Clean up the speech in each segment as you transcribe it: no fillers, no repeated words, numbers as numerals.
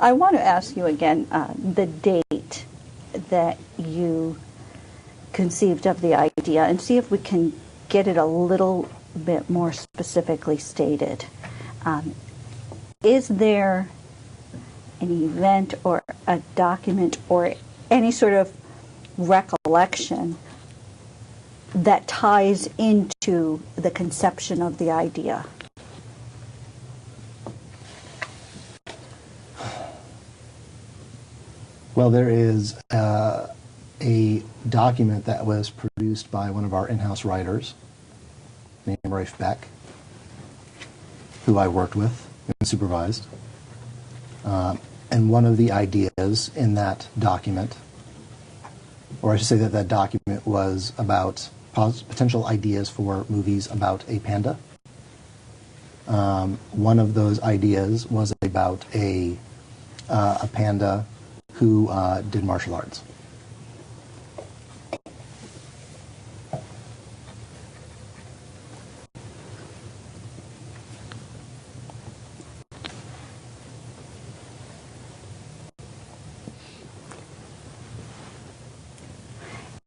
I want to ask you again the date that you conceived of the idea and see if we can get it a little bit more specifically stated. Is there an event or a document or any sort of recollection that ties into the conception of the idea? Well, there is a document that was produced by one of our in-house writers named Raphe Beck, who I worked with and supervised. And one of the ideas in that document, or I should say that that document was about potential ideas for movies about a panda. One of those ideas was about a panda who did martial arts.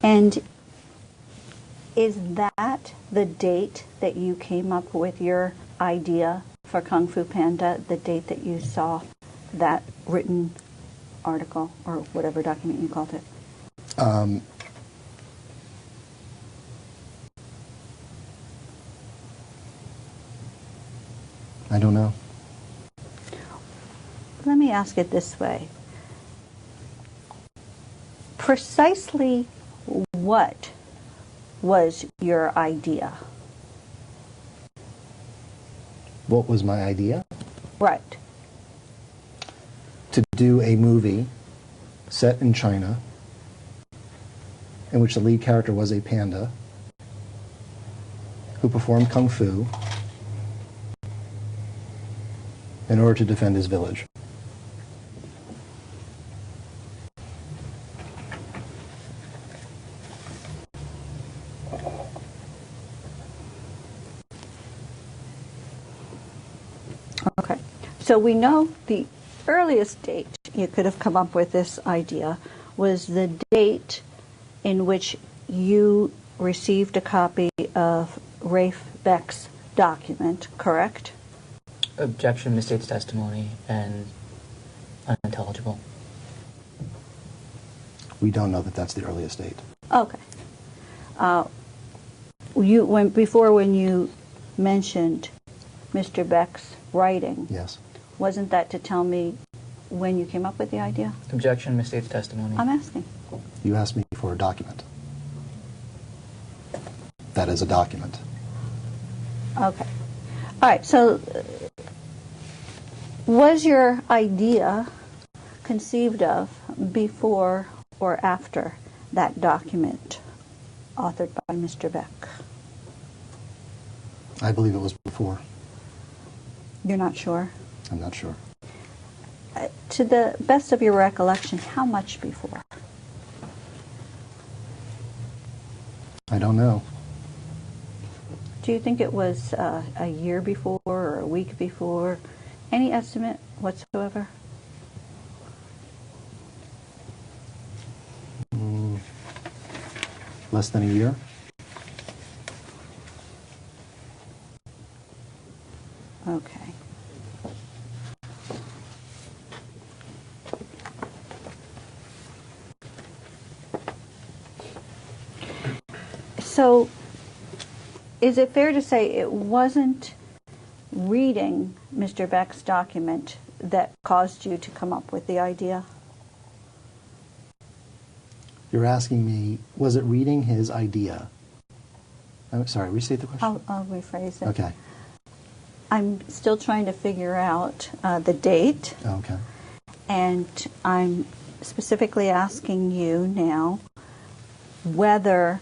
And is that the date that you came up with your idea for Kung Fu Panda, the date that you saw that written article or whatever document you called it? I don't know. Let me ask it this way. Precisely what was your idea? What was my idea? Right. To do a movie set in China in which the lead character was a panda who performed kung fu in order to defend his village. Okay. So we know the earliest date you could have come up with this idea was the date in which you received a copy of Raphe Beck's document, correct? Objection, misstates testimony, and unintelligible. We don't know that that's the earliest date. Okay. When you mentioned Mr. Beck's writing, Yes. wasn't that to tell me when you came up with the idea? Objection, misstates testimony. I'm asking. You asked me for a document. That is a document. Okay. All right. So was your idea conceived of before or after that document authored by Mr. Beck? I believe it was before. You're not sure? I'm not sure. To the best of your recollection, how much before? I don't know. Do you think it was a year before or a week before? Any estimate whatsoever? Less than a year? Okay. So, is it fair to say it wasn't reading Mr. Beck's document that caused you to come up with the idea? You're asking me, was it reading his idea? I'm sorry, restate the question. I'll rephrase it. Okay. I'm still trying to figure out the date, Okay. and I'm specifically asking you now whether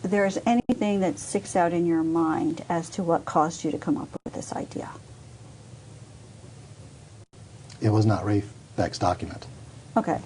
there's anything that sticks out in your mind as to what caused you to come up with this idea. It was not Raphe Beck's document. Okay.